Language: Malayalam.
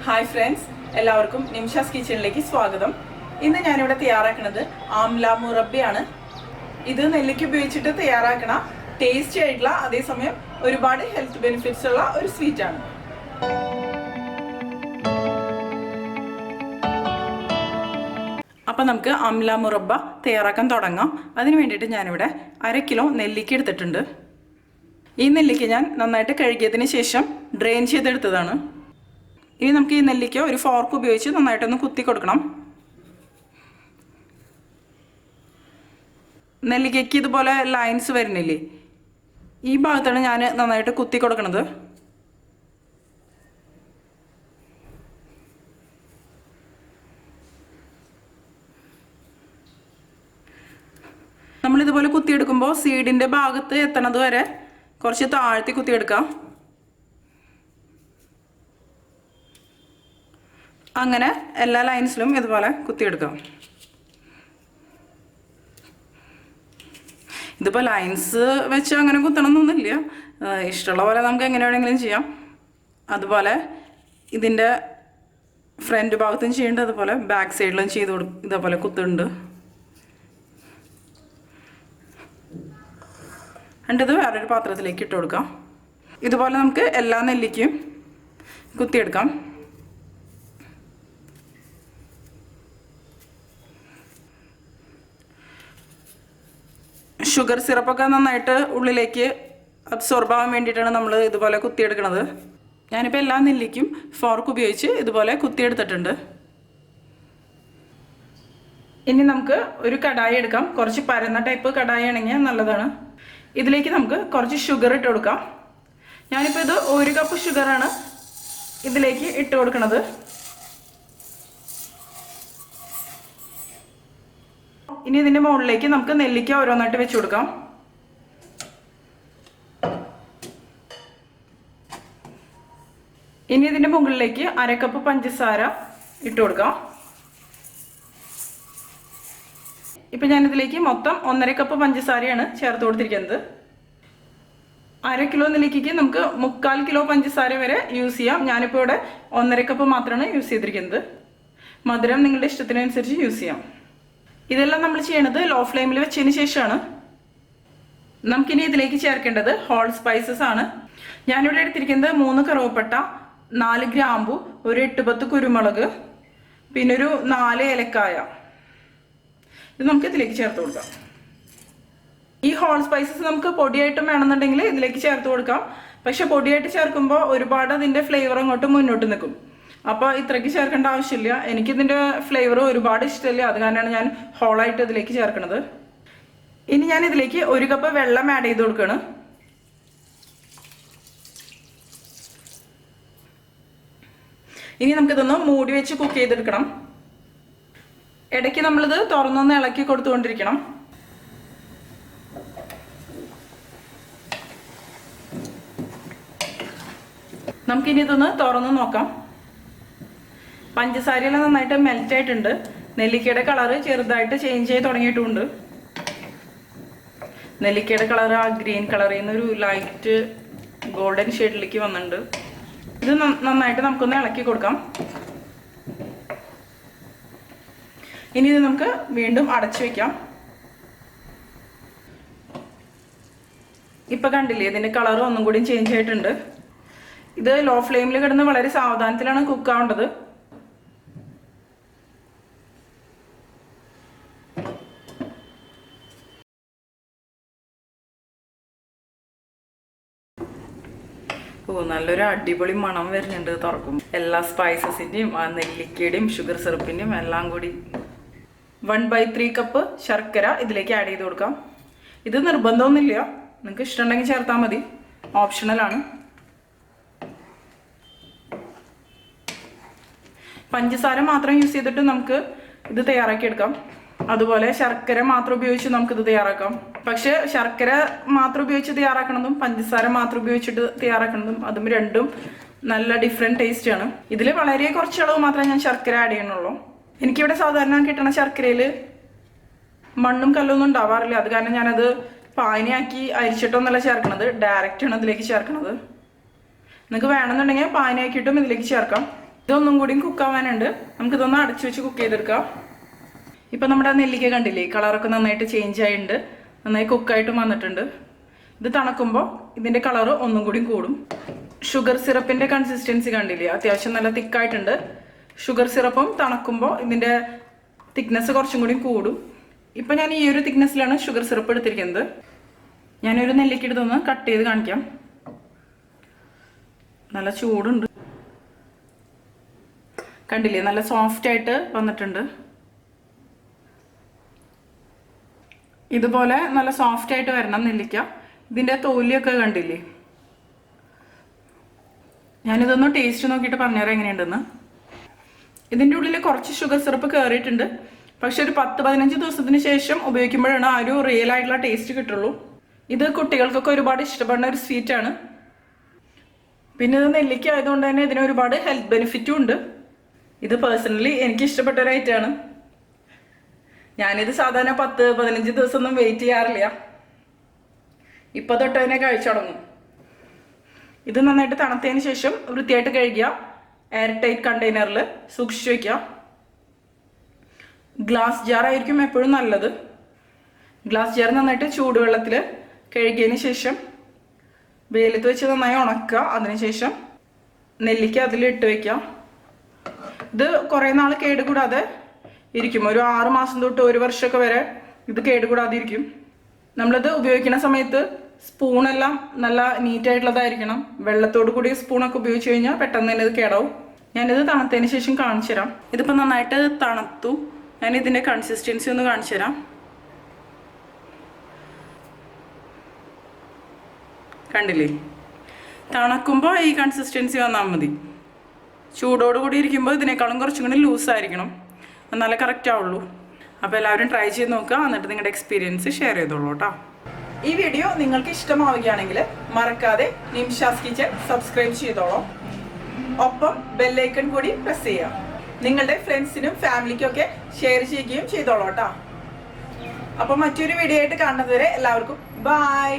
ഹായ് ഫ്രണ്ട്സ്, എല്ലാവർക്കും നിമിഷാസ് കിച്ചണിലേക്ക് സ്വാഗതം. ഇന്ന് ഞാനിവിടെ തയ്യാറാക്കുന്നത് ആംല മുറബ്ബയാണ്. ഇത് നെല്ലിക്ക ഉപയോഗിച്ചിട്ട് തയ്യാറാക്കണ ടേസ്റ്റി ആയിട്ടുള്ള അതേസമയം ഒരുപാട് ഹെൽത്ത് ബെനിഫിറ്റ്സ് ഉള്ള ഒരു സ്വീറ്റാണ്. അപ്പം നമുക്ക് ആംല മുറബ്ബ തയ്യാറാക്കാൻ തുടങ്ങാം. അതിന് വേണ്ടിയിട്ട് ഞാനിവിടെ 1/2 കിലോ നെല്ലിക്ക എടുത്തിട്ടുണ്ട്. ഈ നെല്ലിക്ക ഞാൻ നന്നായിട്ട് കഴുകിയതിന് ശേഷം ഡ്രെയിൻ ചെയ്തെടുത്തതാണ്. ഇനി നമുക്ക് ഈ നെല്ലിക്ക ഒരു ഫോർക്ക് ഉപയോഗിച്ച് നന്നായിട്ടൊന്ന് കുത്തി കൊടുക്കണം. നെല്ലിക്കയ്ക്ക് ഇതുപോലെ ലൈൻസ് വരുന്നില്ലേ, ഈ ഭാഗത്താണ് ഞാൻ നന്നായിട്ട് കുത്തി കൊടുക്കുന്നത്. നമ്മളിതുപോലെ കുത്തിയെടുക്കുമ്പോൾ സീഡിൻ്റെ ഭാഗത്ത് എത്തണത് വരെ കുറച്ച് താഴ്ത്തി കുത്തിയെടുക്കാം. അങ്ങനെ എല്ലാ ലൈൻസിലും ഇതുപോലെ കുത്തിയെടുക്കാം. ഇതിപ്പോൾ ലൈൻസ് വെച്ച് അങ്ങനെ കുത്തണമെന്നൊന്നുമില്ല, ഇഷ്ടമുള്ള പോലെ നമുക്ക് എങ്ങനെ വേണമെങ്കിലും ചെയ്യാം. അതുപോലെ ഇതിൻ്റെ ഫ്രണ്ട് ഭാഗത്തും ചെയ്യേണ്ടത്, അതുപോലെ ബാക്ക് സൈഡിലും ചെയ്ത് ഇതേപോലെ കുത്തുണ്ട്. എന്നിട്ട് ഇത് വേറൊരു പാത്രത്തിലേക്ക് ഇട്ട് കൊടുക്കാം. ഇതുപോലെ നമുക്ക് എല്ലാ നെല്ലിക്കും കുത്തിയെടുക്കാം. ഷുഗർ സിറപ്പൊക്കെ നന്നായിട്ട് ഉള്ളിലേക്ക് അബ്സോർബ് ആവാൻ വേണ്ടിയിട്ടാണ് നമ്മൾ ഇതുപോലെ കുത്തിയെടുക്കുന്നത്. ഞാനിപ്പോൾ എല്ലാ നെല്ലിക്കും ഫോർക്ക് ഉപയോഗിച്ച് ഇതുപോലെ കുത്തിയെടുത്തിട്ടുണ്ട്. ഇനി നമുക്ക് ഒരു കടായി എടുക്കാം. കുറച്ച് പരന്ന ടൈപ്പ് കടായി ആണെങ്കിൽ നല്ലതാണ്. ഇതിലേക്ക് നമുക്ക് കുറച്ച് ഷുഗർ ഇട്ട് കൊടുക്കാം. ഞാനിപ്പോൾ ഇത് 1 കപ്പ് ഷുഗറാണ് ഇതിലേക്ക് ഇട്ട് കൊടുക്കുന്നത്. ഇനി ഇതിൻ്റെ മുകളിലേക്ക് നമുക്ക് നെല്ലിക്ക ഓരോന്നായിട്ട് വെച്ച് കൊടുക്കാം. ഇനി ഇതിൻ്റെ മുകളിലേക്ക് 1/2 കപ്പ് പഞ്ചസാര ഇട്ട് കൊടുക്കാം. ഇപ്പം ഞാനിതിലേക്ക് മൊത്തം 1.5 കപ്പ് പഞ്ചസാരയാണ് ചേർത്ത് കൊടുത്തിരിക്കുന്നത്. 1/2 കിലോ നെല്ലിക്കയ്ക്ക് നമുക്ക് 3/4 കിലോ പഞ്ചസാര വരെ യൂസ് ചെയ്യാം. ഞാനിപ്പോൾ ഇവിടെ 1.5 കപ്പ് മാത്രമാണ് യൂസ് ചെയ്തിരിക്കുന്നത്. മധുരം നിങ്ങളുടെ ഇഷ്ടത്തിനനുസരിച്ച് യൂസ് ചെയ്യാം. ഇതെല്ലാം നമ്മൾ ചെയ്യണത് ലോ ഫ്ലെയിമിൽ വെച്ചതിന് ശേഷമാണ്. നമുക്കിനി ഇതിലേക്ക് ചേർക്കേണ്ടത് ഹോൾ സ്പൈസസ് ആണ്. ഞാനിവിടെ എടുത്തിരിക്കുന്നത് 3 കറുവപ്പട്ട, 4 ഗ്രാമ്പു, ഒരു 8-10 കുരുമുളക്, പിന്നെ ഒരു 4 ഏലക്കായ. ഇത് നമുക്ക് ഇതിലേക്ക് ചേർത്ത് കൊടുക്കാം. ഈ ഹോൾ സ്പൈസസ് നമുക്ക് പൊടിയായിട്ടും വേണമെന്നുണ്ടെങ്കിൽ ഇതിലേക്ക് ചേർത്ത് കൊടുക്കാം. പക്ഷെ പൊടിയായിട്ട് ചേർക്കുമ്പോൾ ഒരുപാട് അതിൻ്റെ ഫ്ലേവർ അങ്ങോട്ട് മുന്നോട്ട് നിൽക്കും. അപ്പോൾ ഇത്രയ്ക്ക് ചേർക്കേണ്ട ആവശ്യമില്ല. എനിക്കിതിൻ്റെ ഫ്ലേവർ ഒരുപാട് ഇഷ്ടമില്ല, അത് കാരണമാണ് ഞാൻ ഹോളായിട്ട് ഇതിലേക്ക് ചേർക്കുന്നത്. ഇനി ഞാൻ ഇതിലേക്ക് 1 കപ്പ് വെള്ളം ആഡ് ചെയ്ത് കൊടുക്കുകയാണ്. ഇനി നമുക്കിതൊന്ന് മൂടി വെച്ച് കുക്ക് ചെയ്തെടുക്കണം. ഇടയ്ക്ക് നമ്മളിത് തുറന്നൊന്ന് ഇളക്കി കൊടുത്തുകൊണ്ടിരിക്കണം. നമുക്കിനി ഇതൊന്ന് തുറന്ന് നോക്കാം. പഞ്ചസാരയെല്ലാം നന്നായിട്ട് മെൽറ്റ് ആയിട്ടുണ്ട്. നെല്ലിക്കയുടെ കളറ് ചെറുതായിട്ട് ചേഞ്ച് ചെയ്ത് തുടങ്ങിയിട്ടുമുണ്ട്. നെല്ലിക്കയുടെ കളർ ആ ഗ്രീൻ കളറിൽ നിന്നൊരു ലൈറ്റ് ഗോൾഡൻ ഷെയ്ഡിലേക്ക് വന്നിട്ടുണ്ട്. ഇത് നന്നായിട്ട് നമുക്കൊന്ന് ഇളക്കി കൊടുക്കാം. ഇനി ഇത് നമുക്ക് വീണ്ടും അടച്ചു വെക്കാം. ഇപ്പം കണ്ടില്ലേ, ഇതിൻ്റെ കളർ ഒന്നും കൂടി ചേഞ്ച് ആയിട്ടുണ്ട്. ഇത് ലോ ഫ്ലെയിമിൽ കിടന്ന് വളരെ സാവധാനത്തിലാണ് കുക്ക് ആവേണ്ടത്. നല്ലൊരു അടിപൊളി മണം വരുന്നുണ്ട് തുറക്കും. എല്ലാ സ്പൈസസിൻ്റെയും ആ നെല്ലിക്കയുടെയും ഷുഗർ സിറപ്പിൻ്റെയും എല്ലാം കൂടി. 1/3 കപ്പ് ശർക്കര ഇതിലേക്ക് ആഡ് ചെയ്ത് കൊടുക്കാം. ഇത് നിർബന്ധമൊന്നുമില്ല, നിങ്ങൾക്ക് ഇഷ്ടമുണ്ടെങ്കിൽ ചേർത്താൽ മതി, ഓപ്ഷണലാണ്. പഞ്ചസാര മാത്രം യൂസ് ചെയ്തിട്ട് നമുക്ക് ഇത് തയ്യാറാക്കിയെടുക്കാം. അതുപോലെ ശർക്കര മാത്രം ഉപയോഗിച്ച് നമുക്കിത് തയ്യാറാക്കാം. പക്ഷെ ശർക്കര മാത്രം ഉപയോഗിച്ച് തയ്യാറാക്കണതും പഞ്ചസാര മാത്രം ഉപയോഗിച്ചിട്ട് തയ്യാറാക്കണതും അതും രണ്ടും നല്ല ഡിഫറെൻറ്റ് ടേസ്റ്റാണ്. ഇതിൽ വളരെ കുറച്ച് അളവ് മാത്രമേ ഞാൻ ശർക്കര ആഡ് ചെയ്യണുള്ളൂ. എനിക്കിവിടെ സാധാരണ കിട്ടണ ശർക്കരയിൽ മണ്ണും കല്ലൊന്നും ഉണ്ടാവാറില്ല. അത് കാരണം ഞാനത് പാനിയാക്കി അരിച്ചിട്ടൊന്നല്ല ചേർക്കണത്, ഡയറക്റ്റാണ് ഇതിലേക്ക് ചേർക്കണത്. നിങ്ങൾക്ക് വേണമെന്നുണ്ടെങ്കിൽ പാനിയാക്കിയിട്ടും ഇതിലേക്ക് ചേർക്കാം. ഇതൊന്നും കൂടിയും കുക്കാവാനുണ്ട്. നമുക്കിതൊന്ന് അടച്ചു വെച്ച് കുക്ക് ചെയ്തെടുക്കാം. ഇപ്പം നമ്മുടെ നെല്ലിക്ക കണ്ടില്ലേ, കളറൊക്കെ നന്നായിട്ട് ചേഞ്ച് ആയിട്ടുണ്ട്, നന്നായി കുക്കായിട്ടും വന്നിട്ടുണ്ട്. ഇത് തണുക്കുമ്പോൾ ഇതിൻ്റെ കളറ് ഒന്നും കൂടിയും കൂടും. ഷുഗർ സിറപ്പിൻ്റെ കൺസിസ്റ്റൻസി കണ്ടില്ലേ, അത്യാവശ്യം നല്ല തിക്കായിട്ടുണ്ട്. ഷുഗർ സിറപ്പും തണുക്കുമ്പോൾ ഇതിൻ്റെ തിക്നെസ് കുറച്ചും കൂടി കൂടും. ഇപ്പം ഞാൻ ഈ ഒരു തിക്നെസ്സിലാണ് ഷുഗർ സിറപ്പ് എടുത്തിരിക്കുന്നത്. ഞാനൊരു നെല്ലിക്ക എടുത്തൊന്ന് കട്ട് ചെയ്ത് കാണിക്കാം. നല്ല ചൂടുണ്ട്, കണ്ടില്ലേ, നല്ല സോഫ്റ്റ് ആയിട്ട് വന്നിട്ടുണ്ട്. ഇതുപോലെ നല്ല സോഫ്റ്റ് ആയിട്ട് വരണം നെല്ലിക്ക. ഇതിൻ്റെ തൊലിയൊക്കെ കണ്ടില്ലേ. ഞാനിതൊന്ന് ടേസ്റ്റ് നോക്കിയിട്ട് പറഞ്ഞുതരാം എങ്ങനെയുണ്ടെന്ന്. ഇതിൻ്റെ ഉള്ളിൽ കുറച്ച് ഷുഗർ സിറപ്പ് കയറിയിട്ടുണ്ട്. പക്ഷെ ഒരു 10-15 ദിവസത്തിന് ശേഷം ഉപയോഗിക്കുമ്പോഴാണ് ആ ഒരു റിയൽ ആയിട്ടുള്ള ടേസ്റ്റ് കിട്ടുള്ളൂ. ഇത് കുട്ടികൾക്കൊക്കെ ഒരുപാട് ഇഷ്ടപ്പെടുന്ന ഒരു സ്വീറ്റാണ്. പിന്നെ ഇത് നെല്ലിക്ക ആയതുകൊണ്ട് തന്നെ ഇതിന് ഒരുപാട് ഹെൽത്ത് ബെനിഫിറ്റും ഉണ്ട്. ഇത് പേഴ്സണലി എനിക്ക് ഇഷ്ടപ്പെട്ട ഒരു ഐറ്റമാണ്. ഞാനിത് സാധാരണ 10-15 ദിവസമൊന്നും വെയിറ്റ് ചെയ്യാറില്ല. ഇപ്പം തൊട്ട് തന്നെ കഴിച്ചു തുടങ്ങും. ഇത് നന്നായിട്ട് തണുത്തതിന് ശേഷം വൃത്തിയായിട്ട് കഴുകുക. എയർ ടൈറ്റ് കണ്ടെയ്നറിൽ സൂക്ഷിച്ചു വയ്ക്കുക. ഗ്ലാസ് ജാറായിരിക്കും എപ്പോഴും നല്ലത്. ഗ്ലാസ് ജാർ നന്നായിട്ട് ചൂടുവെള്ളത്തിൽ കഴുകിയതിന് ശേഷം വെയിലത്ത് വെച്ച് നന്നായി ഉണക്കുക. അതിനുശേഷം നെല്ലിക്ക അതിലിട്ട് വയ്ക്കുക. ഇത് കുറേ നാൾ കേടുകൂടാതെ ഇരിക്കും. ഒരു 6 മാസം തൊട്ട് 1 വർഷമൊക്കെ വരെ ഇത് കേടുകൂടാതെ ഇരിക്കും. നമ്മളിത് ഉപയോഗിക്കുന്ന സമയത്ത് സ്പൂണെല്ലാം നല്ല നീറ്റായിട്ടുള്ളതായിരിക്കണം. വെള്ളത്തോട് കൂടി സ്പൂണൊക്കെ ഉപയോഗിച്ച് കഴിഞ്ഞാൽ പെട്ടെന്ന് തന്നെ ഇത് കേടാവും. ഞാനിത് തണുത്തതിന് ശേഷം കാണിച്ചു തരാം. ഇതിപ്പോൾ നന്നായിട്ട് തണുത്തു. ഞാൻ ഇതിൻ്റെ കൺസിസ്റ്റൻസി ഒന്ന് കാണിച്ചു തരാം. കണ്ടില്ലേ, തണുക്കുമ്പോൾ ഈ കൺസിസ്റ്റൻസി വന്നാൽ മതി. ചൂടോടുകൂടി ഇരിക്കുമ്പോൾ ഇതിനേക്കാളും കുറച്ചും കൂടി ലൂസായിരിക്കണം, എന്നാലേ കറക്റ്റ് ആവുള്ളൂ. അപ്പോൾ എല്ലാവരും ട്രൈ ചെയ്ത് നോക്കുക. എന്നിട്ട് നിങ്ങളുടെ എക്സ്പീരിയൻസ് ഷെയർ ചെയ്തോളൂ കേട്ടോ. ഈ വീഡിയോ നിങ്ങൾക്ക് ഇഷ്ടമാവുകയാണെങ്കിൽ മറക്കാതെ നിംഷാസ് കിച്ചൺ സബ്സ്ക്രൈബ് ചെയ്തോളൂ. ഒപ്പം ബെല്ലൈക്കൺ കൂടി പ്രസ് ചെയ്യാം. നിങ്ങളുടെ ഫ്രണ്ട്സിനും ഫാമിലിക്കും ഒക്കെ ഷെയർ ചെയ്യുകയും ചെയ്തോളൂ കേട്ടോ. അപ്പോൾ മറ്റൊരു വീഡിയോ ആയിട്ട് കാണുന്നത് വരെ എല്ലാവർക്കും ബൈ.